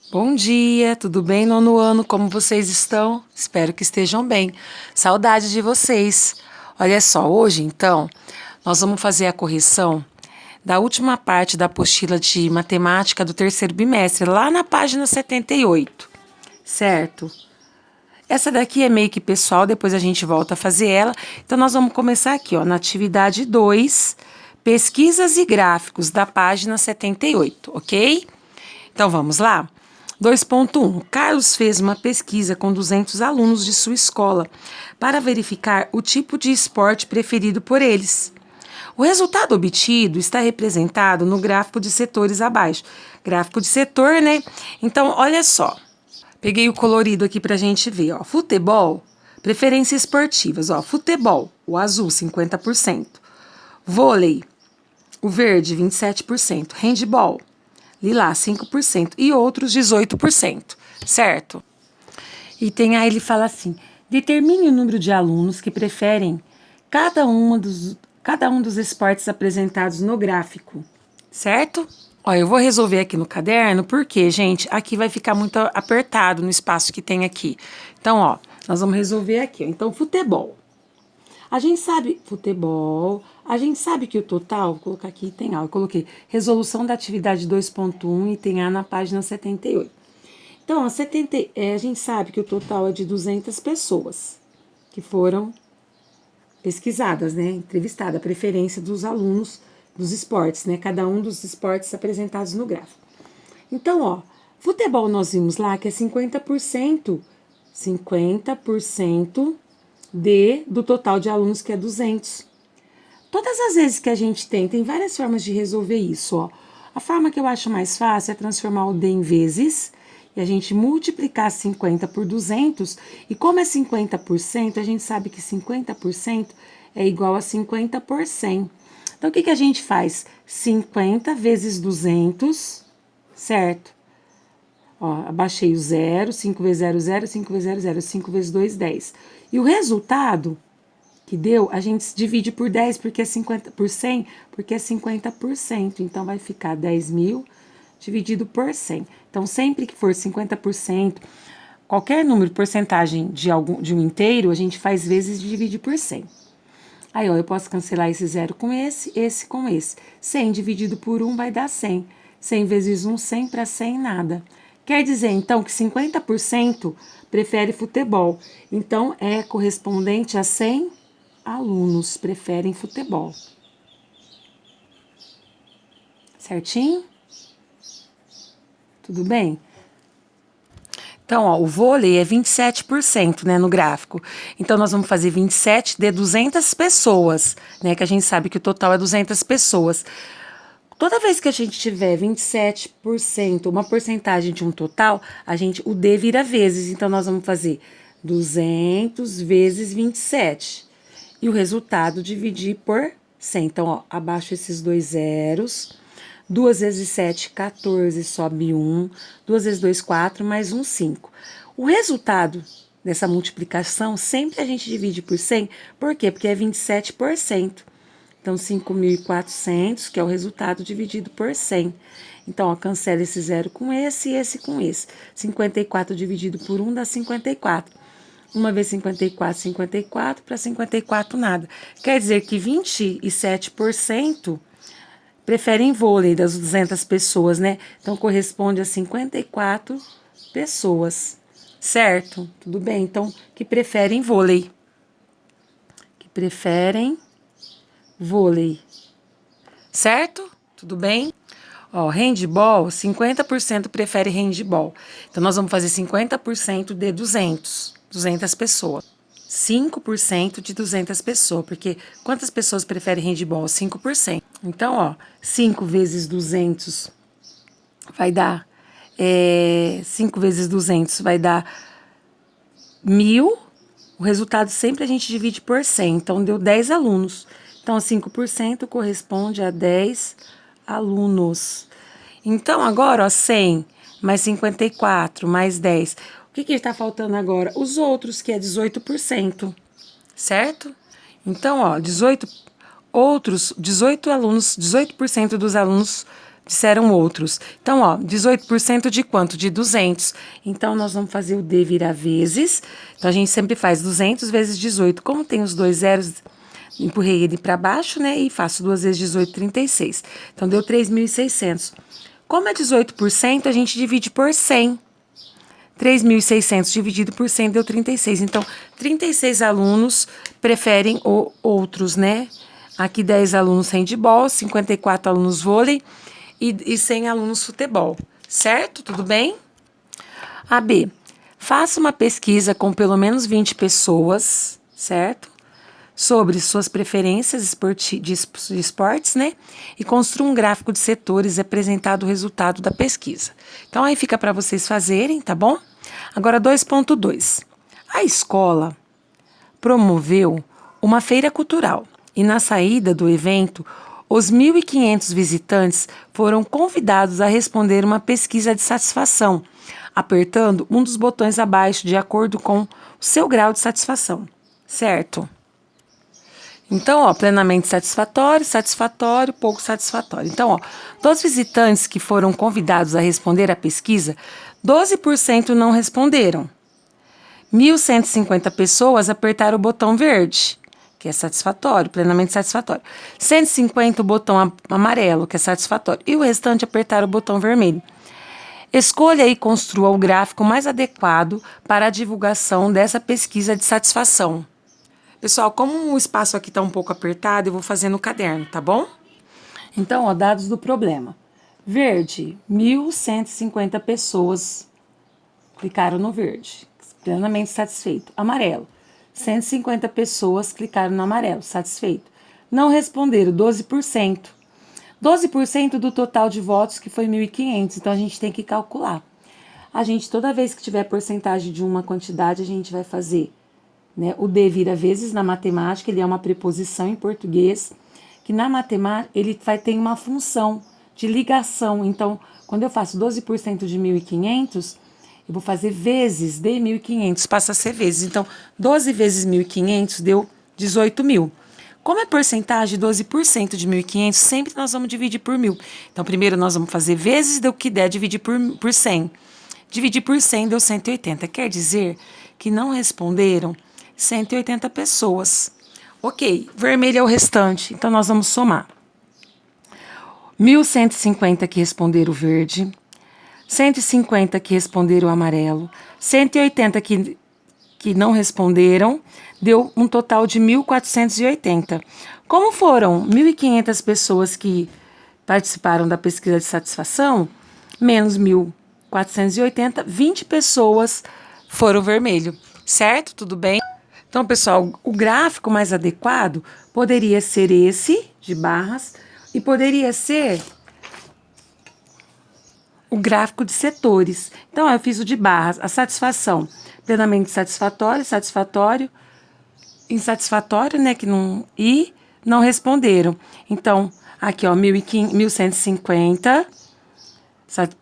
Bom dia, tudo bem, nono ano? Como vocês estão? Espero que estejam bem. Saudade de vocês. Olha só, hoje então, nós vamos fazer a correção da última parte da apostila de matemática do terceiro bimestre, lá na página 78, certo? Essa daqui é meio que pessoal, depois a gente volta a fazer ela. Então, nós vamos começar aqui, ó, na atividade 2, pesquisas e gráficos, da página 78, ok? Então, vamos lá? 2.1. Carlos fez uma pesquisa com 200 alunos de sua escola para verificar o tipo de esporte preferido por eles. O resultado obtido está representado no gráfico de setores abaixo. Gráfico de setor, né? Então, olha só. Peguei o colorido aqui para a gente ver, ó. Futebol, preferências esportivas, ó. Futebol, o azul, 50%. Vôlei, o verde, 27%. Handball, lilás, 5%. E outros, 18%. Certo? E tem aí, ele fala assim: determine o número de alunos que preferem cada um dos esportes apresentados no gráfico. Certo? Ó, eu vou resolver aqui no caderno, porque, gente, aqui vai ficar muito apertado no espaço que tem aqui. Então, ó, nós vamos resolver aqui, ó. Então, futebol. A gente sabe, futebol, a gente sabe que o total, vou colocar aqui, tem A, eu coloquei resolução da atividade 2.1 e tem A na página 78. Então, a gente sabe que o total é de 200 pessoas que foram pesquisadas, né, entrevistadas, a preferência dos alunos dos esportes, né, cada um dos esportes apresentados no gráfico. Então, ó, futebol nós vimos lá que é 50% do total de alunos, que é 200. Todas as vezes que a gente tem várias formas de resolver isso, ó. A forma que eu acho mais fácil é transformar o D em vezes e a gente multiplicar 50 por 200, e como é 50%, a gente sabe que 50% é igual a 50 por 100. Então, o que a gente faz? 50 vezes 200, certo? Ó, abaixei o zero, 5 vezes 0, 0, 5 vezes 0, 0, 5 vezes 2, 10. E o resultado que deu, a gente divide por 10, porque é 50, por 100, porque é 50%. Então, vai ficar 10.000 dividido por 100. Então, sempre que for 50%, qualquer número, porcentagem de um inteiro, a gente faz vezes e divide por 100. Aí, ó, eu posso cancelar esse zero com esse com esse. 100 dividido por 1 vai dar 100. 100 vezes 1, 100 para 100, nada. Quer dizer, então, que 50% prefere futebol. Então, é correspondente a 100 alunos preferem futebol. Certinho? Tudo bem? Então, ó, o vôlei é 27%, né, no gráfico. Então, nós vamos fazer 27 de 200 pessoas, né, que a gente sabe que o total é 200 pessoas. Toda vez que a gente tiver 27%, uma porcentagem de um total, o D vira vezes. Então, nós vamos fazer 200 vezes 27. E o resultado dividir por 100. Então, ó, abaixo esses dois zeros. 2 vezes 7, 14, sobe 1. 2 vezes 2, 4, mais 1, 5. O resultado dessa multiplicação, sempre a gente divide por 100. Por quê? Porque é 27%. Então, 5.400, que é o resultado, dividido por 100. Então, ó, cancela esse zero com esse e esse com esse. 54 dividido por 1 dá 54. 1 vezes 54, 54, para 54 nada. Quer dizer que 27% preferem vôlei das 200 pessoas, né? Então, corresponde a 54 pessoas, certo? Tudo bem? Então, que preferem vôlei. Que preferem vôlei. Certo? Tudo bem? Ó, handball, 50% prefere handball. Então, nós vamos fazer 50% de 200 pessoas. 5% de 200 pessoas, porque quantas pessoas preferem handball? 5%. Então, ó, 5 vezes 200 vai dar, 5 vezes 200 vai dar 1.000. O resultado sempre a gente divide por 100, então deu 10 alunos. Então, 5% corresponde a 10 alunos. Então, agora, ó, 100 mais 54 mais 10. O que está faltando agora? Os outros, que é 18%, certo? Então, ó, 18 alunos, 18% dos alunos Disseram outros. Então, ó, 18% de quanto? De 200. Então, nós vamos fazer o D virar vezes. Então, a gente sempre faz 200 vezes 18. Como tem os dois zeros, empurrei ele para baixo, né? E faço 2 vezes 18, 36. Então, deu 3.600. Como é 18%, a gente divide por 100. 3.600 dividido por 100 deu 36. Então, 36 alunos preferem outros, né? Aqui 10 alunos handball, 54 alunos vôlei e 100 alunos futebol. Certo? Tudo bem? AB. Faça uma pesquisa com pelo menos 20 pessoas, certo? Sobre suas preferências de esportes, né? E construa um gráfico de setores apresentado o resultado da pesquisa. Então, aí fica para vocês fazerem, tá bom? Agora, 2.2. A escola promoveu uma feira cultural e na saída do evento, os 1.500 visitantes foram convidados a responder uma pesquisa de satisfação, apertando um dos botões abaixo de acordo com o seu grau de satisfação, certo? Então, ó, plenamente satisfatório, satisfatório, pouco satisfatório. Então, ó, dos visitantes que foram convidados a responder à pesquisa, 12% não responderam. 1.150 pessoas apertaram o botão verde, que é satisfatório, plenamente satisfatório. 150 o botão amarelo, que é satisfatório. E o restante apertaram o botão vermelho. Escolha e construa o gráfico mais adequado para a divulgação dessa pesquisa de satisfação. Pessoal, como o espaço aqui está um pouco apertado, eu vou fazer no caderno, tá bom? Então, ó, dados do problema. Verde, 1.150 pessoas clicaram no verde, plenamente satisfeito. Amarelo, 150 pessoas clicaram no amarelo, satisfeito. Não responderam, 12%. 12% do total de votos, que foi 1.500, então a gente tem que calcular. A gente, toda vez que tiver porcentagem de uma quantidade, a gente vai fazer, né? O D vira vezes na matemática, ele é uma preposição em português, que na matemática ele tem uma função de ligação. Então, quando eu faço 12% de 1.500, eu vou fazer vezes de 1.500, passa a ser vezes. Então, 12 vezes 1.500 deu 18.000. Como é porcentagem, 12% de 1.500, sempre nós vamos dividir por 1.000. Então, primeiro nós vamos fazer vezes do que der, dividir por 100. Dividir por 100 deu 180. Quer dizer que não responderam 180 pessoas. Ok, vermelho é o restante, então nós vamos somar. 1.150 que responderam verde, 150 que responderam amarelo, 180 que não responderam, deu um total de 1.480. Como foram 1.500 pessoas que participaram da pesquisa de satisfação, menos 1.480, 20 pessoas foram vermelho, certo? Tudo bem? Então, pessoal, o gráfico mais adequado poderia ser esse, de barras, e poderia ser o gráfico de setores. Então, eu fiz o de barras, a satisfação, plenamente satisfatório, satisfatório, insatisfatório, né, e não responderam. Então, aqui, ó, 1.150,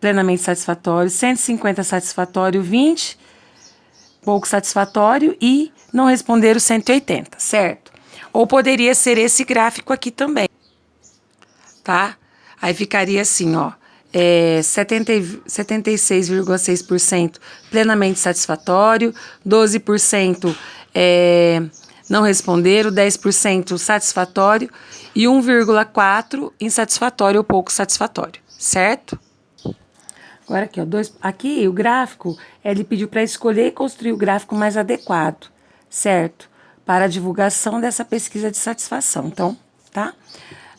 plenamente satisfatório, 150 satisfatório, 20, pouco satisfatório e não responderam 180, certo? Ou poderia ser esse gráfico aqui também, tá? Aí ficaria assim, ó, 76,6% plenamente satisfatório, 12% não responderam, 10% satisfatório e 1,4% insatisfatório ou pouco satisfatório, certo? Agora aqui, ó, aqui o gráfico, ele pediu para escolher e construir o gráfico mais adequado, certo? Para a divulgação dessa pesquisa de satisfação. Então, tá?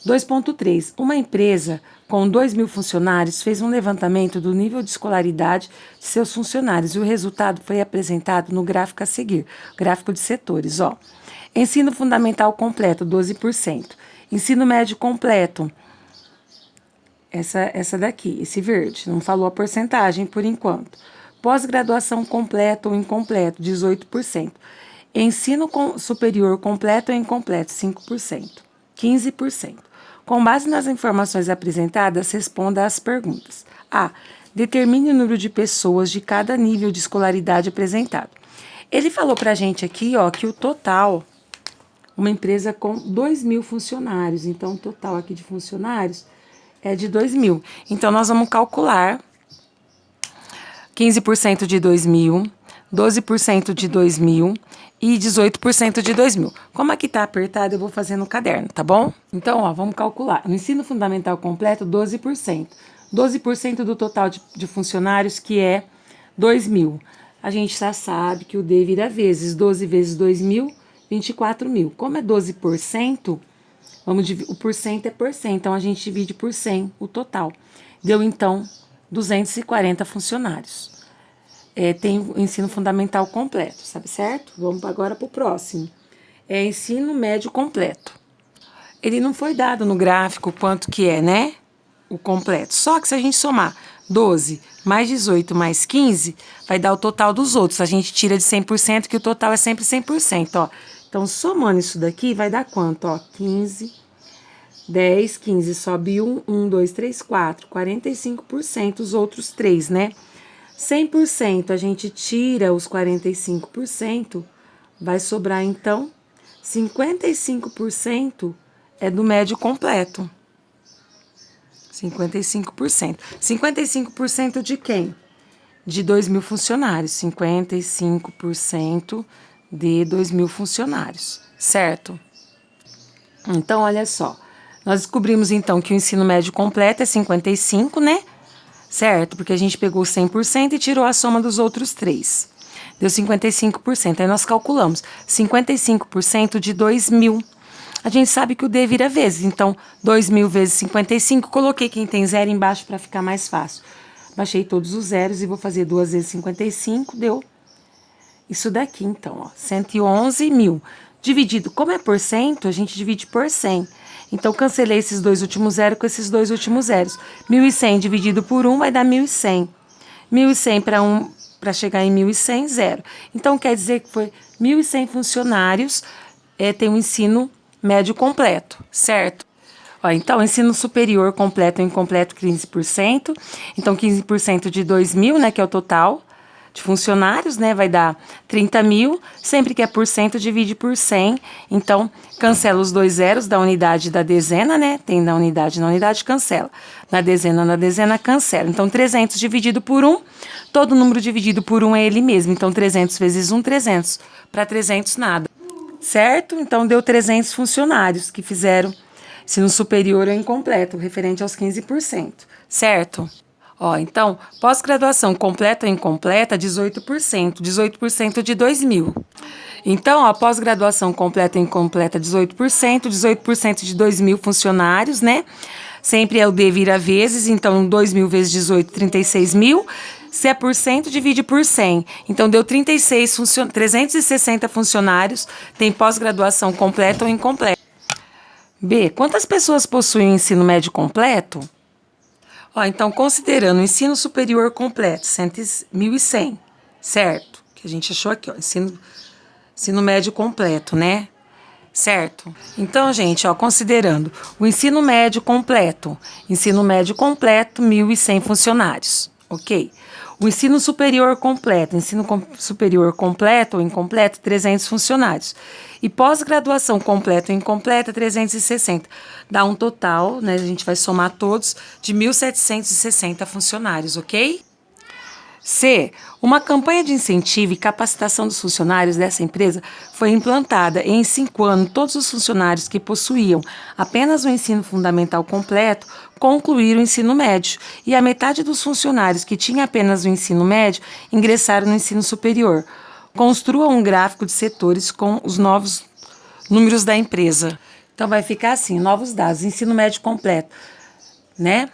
2.3. Uma empresa com 2.000 funcionários fez um levantamento do nível de escolaridade de seus funcionários e o resultado foi apresentado no gráfico a seguir, gráfico de setores, ó. Ensino fundamental completo, 12%. Ensino médio completo, essa daqui, esse verde, não falou a porcentagem por enquanto. Pós-graduação completo ou incompleto, 18%. Ensino superior completo ou incompleto, 5%. 15%. Com base nas informações apresentadas, responda às perguntas. A. Determine o número de pessoas de cada nível de escolaridade apresentado. Ele falou pra gente aqui, ó, que o total, uma empresa com 2.000 funcionários, então o total aqui de funcionários é de 2.000. Então, nós vamos calcular 15% de 2.000, 12% de 2.000 e 18% de 2.000. Como aqui tá apertado, eu vou fazer no caderno, tá bom? Então, ó, vamos calcular. No ensino fundamental completo, 12%. 12% do total de funcionários, que é 2.000. A gente já sabe que o D vira vezes. 12 vezes 2.000, 24.000. Como é 12%, o porcento é por 100, então a gente divide por 100 o total. Deu, então, 240 funcionários. Tem o ensino fundamental completo, sabe certo? Vamos agora para o próximo. Ensino médio completo. Ele não foi dado no gráfico quanto que é, né? O completo. Só que se a gente somar 12 mais 18 mais 15, vai dar o total dos outros. A gente tira de 100%, que o total é sempre 100%, ó. Então, somando isso daqui, vai dar quanto, ó? 15, 10, 15, sobe 1, 2, 3, 4, 45%, os outros 3, né? 100%, a gente tira os 45%, vai sobrar, então, 55% é do médio completo. 55%. 55% de quem? De 2.000 funcionários. 55% de 2.000 funcionários, certo? Então, olha só. Nós descobrimos, então, que o ensino médio completo é 55, né? Certo? Porque a gente pegou 100% e tirou a soma dos outros 3. Deu 55%. Aí nós calculamos 55% de 2.000. A gente sabe que o D vira vezes. Então, 2.000 vezes 55. Coloquei quem tem zero embaixo para ficar mais fácil. Baixei todos os zeros e vou fazer 2 vezes 55. Deu isso daqui, então, ó. 111.000. Dividido, como é por cento, a gente divide por 100. Então, cancelei esses dois últimos zeros com esses dois últimos zeros. 1.100 dividido por 1 vai dar 1.100. 1.100 para chegar em 1.100, zero. Então, quer dizer que foi 1.100 funcionários, tem um ensino médio completo, certo? Ó, então, ensino superior completo ou incompleto, 15%. Então, 15% de 2.000, né, que é o total de funcionários, né, vai dar 30.000, sempre que é por cento, divide por 100, então, cancela os dois zeros da unidade e da dezena, né, tem na unidade, cancela, na dezena, cancela, então, 300 dividido por 1, todo número dividido por 1 é ele mesmo, então, 300 vezes 1, 300, para 300 nada, certo? Então, deu 300 funcionários que fizeram ensino superior ou incompleto, referente aos 15%, certo? Ó, então, pós-graduação completa ou incompleta, 18%. 18% de 2.000. Então, ó, pós-graduação completa ou incompleta, 18%. 18% de 2.000 funcionários, né? Sempre é o D vira vezes, então 2.000 vezes 18, 36.000. Se é por cento, divide por 100. Então, deu 360 funcionários, tem pós-graduação completa ou incompleta. B, quantas pessoas possuem ensino médio completo? Ó, então, considerando o ensino superior completo, 1.100, certo? Que a gente achou aqui, ó, ensino médio completo, né? Certo? Então, gente, ó, considerando o ensino médio completo, 1.100 funcionários, ok? O ensino superior completo, superior completo ou incompleto, 300 funcionários. E pós-graduação completa ou incompleta, 360. Dá um total, né, a gente vai somar todos, de 1.760 funcionários, ok? C. Uma campanha de incentivo e capacitação dos funcionários dessa empresa foi implantada e em 5 anos todos os funcionários que possuíam apenas o ensino fundamental completo concluíram o ensino médio e a metade dos funcionários que tinha apenas o ensino médio ingressaram no ensino superior. Construa um gráfico de setores com os novos números da empresa. Então vai ficar assim, novos dados, ensino médio completo, né?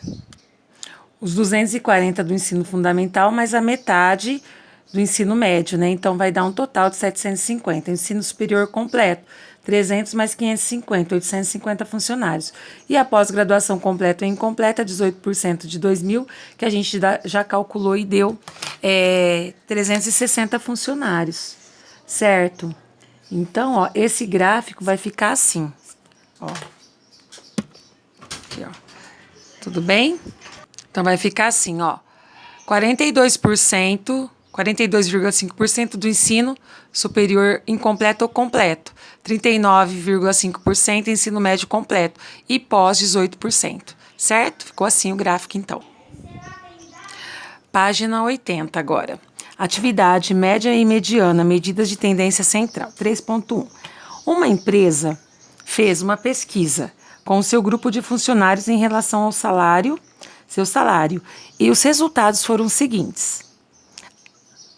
Os 240 do ensino fundamental, mais a metade do ensino médio, né? Então, vai dar um total de 750. Ensino superior completo, 300 mais 550, 850 funcionários. E a pós-graduação completa ou incompleta, 18% de 2.000, que a gente já calculou e deu 360 funcionários, certo? Então, ó, esse gráfico vai ficar assim, ó. Aqui, ó. Tudo bem? Então, vai ficar assim, ó, 42,5% do ensino superior incompleto ou completo, 39,5% ensino médio completo e pós 18%, certo? Ficou assim o gráfico, então. Página 80 agora. Atividade média e mediana, medidas de tendência central. 3.1. Uma empresa fez uma pesquisa com o seu grupo de funcionários em relação ao salário, seu salário, e os resultados foram os seguintes.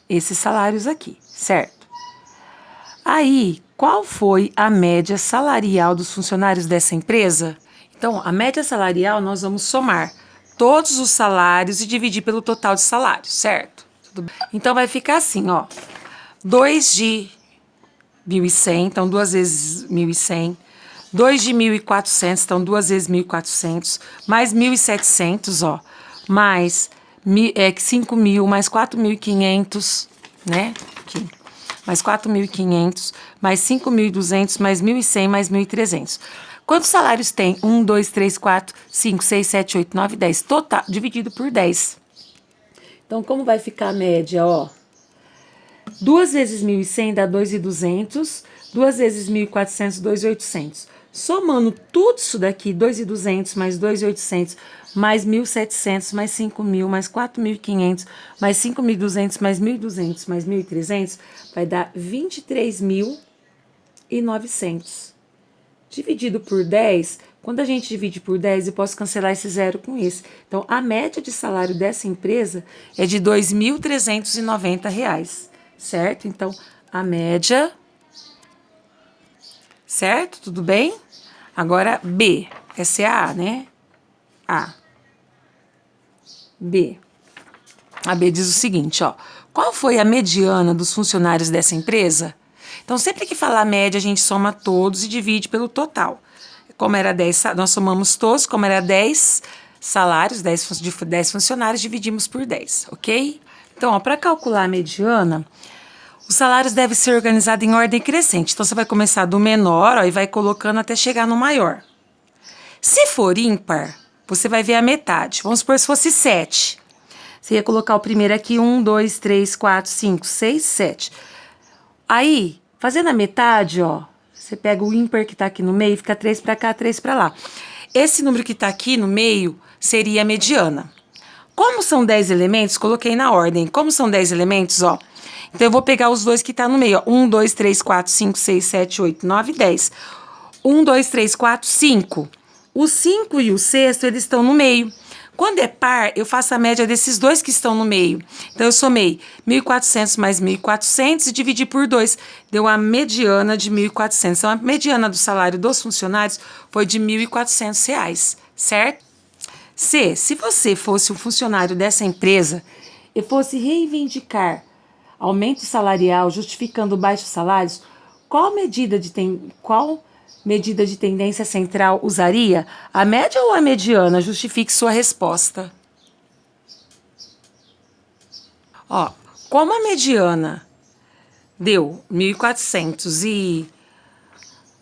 Esses salários aqui, certo? Aí, qual foi a média salarial dos funcionários dessa empresa? Então, a média salarial nós vamos somar todos os salários e dividir pelo total de salários, certo? Então, vai ficar assim, ó. 2 de 1.100, então 2 vezes 1.100. 2 de 1.400, então 2 vezes 1.400. Mais 1.700, ó. Mais 5.000, mais 4.500, né? Aqui. Mais 4.500, mais 5.200, mais 1.100, mais 1.300. Quantos salários tem? 1, 2, 3, 4, 5, 6, 7, 8, 9, 10. Total, dividido por 10. Então, como vai ficar a média, ó? 2 vezes 1.100 dá 2.200. 2 vezes 1.400, 2.800. Somando tudo isso daqui, 2.200 mais 2.800, mais 1.700, mais 5.000, mais 4.500, mais 5.200, mais 1.200, mais 1.300, vai dar 23.900. Dividido por 10, quando a gente divide por 10, eu posso cancelar esse zero com esse. Então, a média de salário dessa empresa é de R$ 2.390, certo? Então, a média, certo? Tudo bem? Agora, B. Essa é a A, né? A. B. A B diz o seguinte, ó. Qual foi a mediana dos funcionários dessa empresa? Então, sempre que falar média, a gente soma todos e divide pelo total. Como era 10, nós somamos todos, como era 10 salários, 10 funcionários, dividimos por 10, ok? Então, para calcular a mediana, os salários devem ser organizados em ordem crescente. Então, você vai começar do menor, ó, e vai colocando até chegar no maior. Se for ímpar, você vai ver a metade. Vamos supor se fosse 7. Você ia colocar o primeiro aqui, 1, 2, 3, 4, 5, 6, 7. Aí, fazendo a metade, ó, você pega o ímpar que tá aqui no meio, fica 3 para cá, 3 para lá. Esse número que tá aqui no meio seria a mediana. Como são 10 elementos, coloquei na ordem. Como são 10 elementos, ó, então eu vou pegar os dois que tá no meio, ó. 1, 2, 3, 4, 5, 6, 7, 8, 9, 10. 1, 2, 3, 4, 5. O 5 e o sexto, eles estão no meio. Quando é par, eu faço a média desses dois que estão no meio. Então, eu somei 1.400 mais 1.400 e dividi por 2. Deu a mediana de 1.400. Então, a mediana do salário dos funcionários foi de R$ 1.400, certo? Se você fosse um funcionário dessa empresa e fosse reivindicar aumento salarial justificando baixos salários, qual medida de tendência central usaria? A média ou a mediana? Justifique sua resposta. Ó, como a mediana deu 1.400 e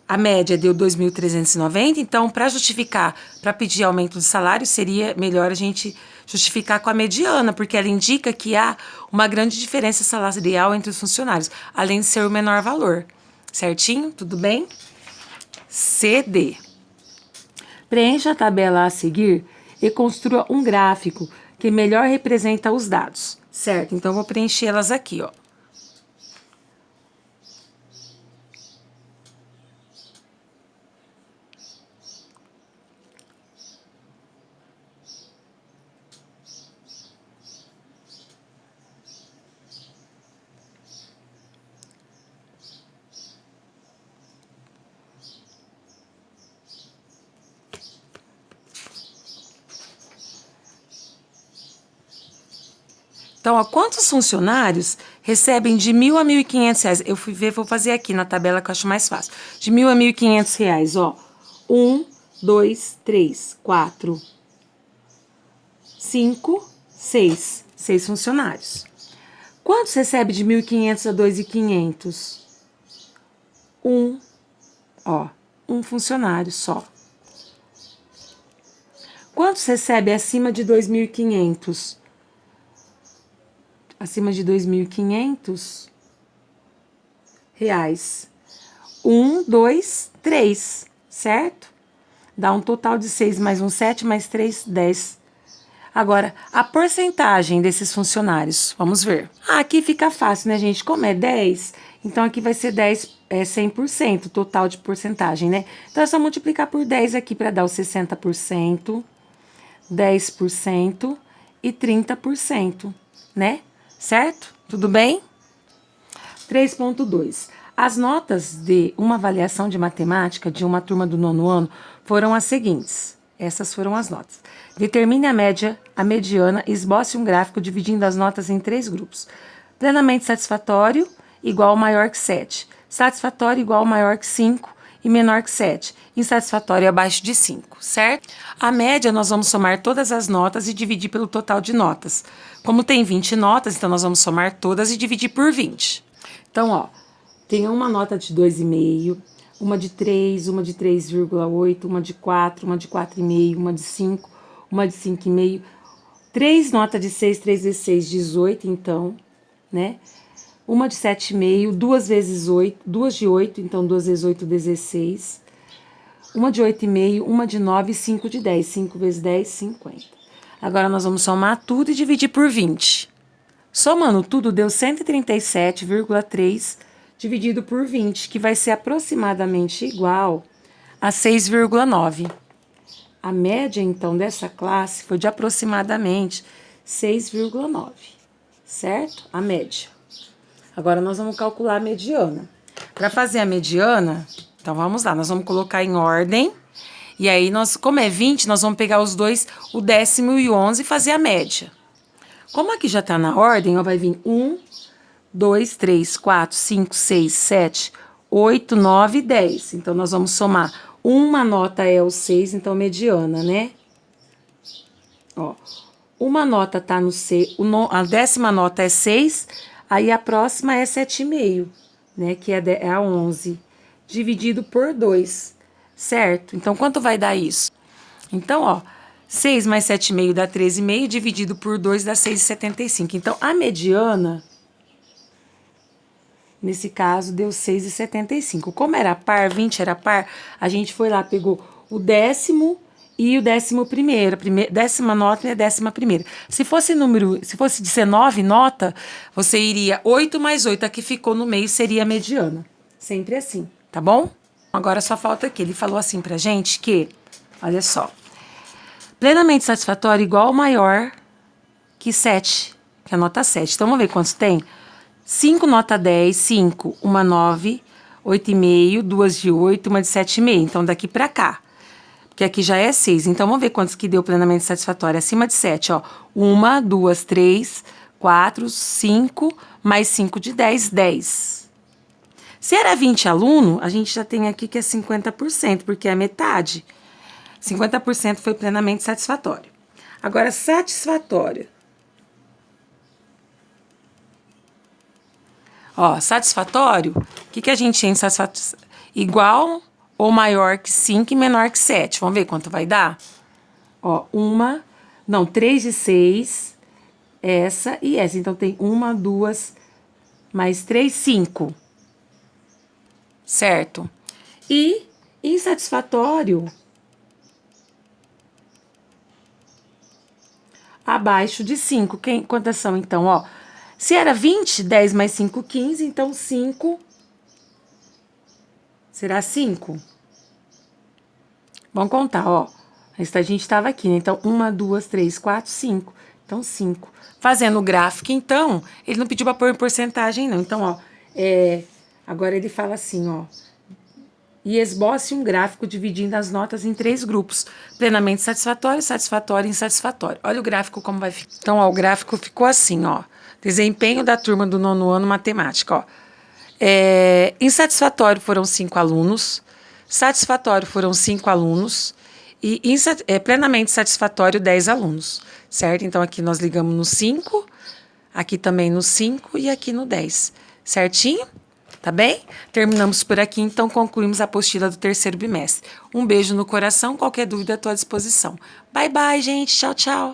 a média deu 2.390, então, para justificar, para pedir aumento de salário, seria melhor a gente justificar com a mediana, porque ela indica que há uma grande diferença salarial entre os funcionários, além de ser o menor valor. Certinho? Tudo bem? CD. Preencha a tabela a seguir e construa um gráfico que melhor representa os dados, certo? Então, eu vou preenchê-las aqui, ó. Então, ó, quantos funcionários recebem de R$ 1.000 a R$ 1.500? Eu fui ver, vou fazer aqui na tabela que eu acho mais fácil. De R$ 1.000 a R$ 1.500, ó. 1, 2, 3, 4, 5, 6. 6 funcionários. Quantos recebe de 1.500 a 2.500? Um funcionário só. Quantos recebe acima de 2.500? Acima de R$ 2.500? 1, 2, 3, certo? dá um total de 6 mais 1, 7, mais 3, 10. Agora, a porcentagem desses funcionários, vamos ver. Aqui fica fácil, né, gente? Como é 10, então aqui vai ser 10, 100%, total de porcentagem, né? Então, é só multiplicar por 10 aqui para dar o 60%, 10% e 30%, né? Certo? Tudo bem? 3.2. As notas de uma avaliação de matemática de uma turma do 9º ano foram as seguintes. Essas foram as notas. Determine a média, a mediana e esboce um gráfico dividindo as notas em 3 grupos. Plenamente satisfatório, igual ou maior que 7. Satisfatório, igual ou maior que 5 e menor que 7. Insatisfatório, abaixo de 5, certo? A média, nós vamos somar todas as notas e dividir pelo total de notas. Como tem 20 notas, então nós vamos somar todas e dividir por 20. Então, ó, tem uma nota de 2,5, uma de 3, uma de 3,8, uma de 4, uma de 4,5, uma de 5, uma de 5,5, 3 notas de 6, 3 vezes 6, 18, então, né? Uma de 7,5, 2 vezes 8, 2 de 8, então 2 vezes 8, 16. Uma de 8,5, uma de 9 e 5 de 10. 5 vezes 10, 50. Agora, nós vamos somar tudo e dividir por 20. Somando tudo, deu 137,3 dividido por 20, que vai ser aproximadamente igual a 6,9. A média, então, dessa classe foi de aproximadamente 6,9, certo? A média. Agora, nós vamos calcular a mediana. Para fazer a mediana, então vamos lá, nós vamos colocar em ordem. E aí, como é 20, nós vamos pegar os dois, o 10º e o 11 e fazer a média. Como aqui já está na ordem, ó, vai vir 1, 2, 3, 4, 5, 6, 7, 8, 9 e 10. Então, nós vamos somar. Uma nota é o 6, então mediana, né? Ó, uma nota tá no 6, a 10ª nota é 6, aí a próxima é 7,5, né? Que é a 11, dividido por 2, certo? Então, quanto vai dar isso? Então, ó, 6 mais 7,5 dá 13,5, dividido por 2 dá 6,75. Então, a mediana, nesse caso, deu 6,75. Como era par, 20 era par, a gente foi lá, pegou o 10º e o 11º. A 10ª nota e a 11ª. Se fosse 19 nota, você iria 8 mais 8, a que ficou no meio seria a mediana. Sempre assim, tá bom? Agora só falta aqui. Ele falou assim pra gente que, olha só, plenamente satisfatório igual ou maior que 7, que é a nota 7. Então, vamos ver quantos tem? 5 nota 10, 5, uma 9, 8,5, 2 de 8, uma de 7,5. Então, daqui pra cá. Porque aqui já é 6. Então, vamos ver quantos que deu plenamente satisfatório. Acima de 7, ó. 1, 2, 3, 4, 5, mais 5 de 10, 10. Se era 20 aluno, a gente já tem aqui que é 50%, porque é metade. 50% foi plenamente satisfatório. Agora, satisfatório. Ó, satisfatório, o que a gente tem satisfatório? Igual ou maior que 5 e menor que 7. Vamos ver quanto vai dar? Ó, 3 de 6, essa e essa. Então, tem 1, 2, mais 3, 5. Certo? E insatisfatório, abaixo de 5. Quantas são, então? Ó, se era 20, 10 mais 5, 15. Então, 5 será 5. Vamos contar, ó. A gente estava aqui, né? Então, 1, 2, 3, 4, 5. Então, 5. Fazendo o gráfico, então, ele não pediu para pôr em porcentagem, não. Então, ó, agora ele fala assim, ó. E esboce um gráfico dividindo as notas em 3 grupos. Plenamente satisfatório, satisfatório e insatisfatório. Olha o gráfico como vai ficar. Então, ó, o gráfico ficou assim, ó. Desempenho da turma do 9º ano matemática, ó. Insatisfatório foram 5 alunos. Satisfatório foram 5 alunos. E plenamente satisfatório, 10 alunos. Certo? Então, aqui nós ligamos no 5. Aqui também no 5 e aqui no 10. Certinho? Tá bem? Terminamos por aqui, então concluímos a apostila do 3º bimestre. Um beijo no coração, qualquer dúvida à tua disposição. Bye, bye, gente. Tchau, tchau.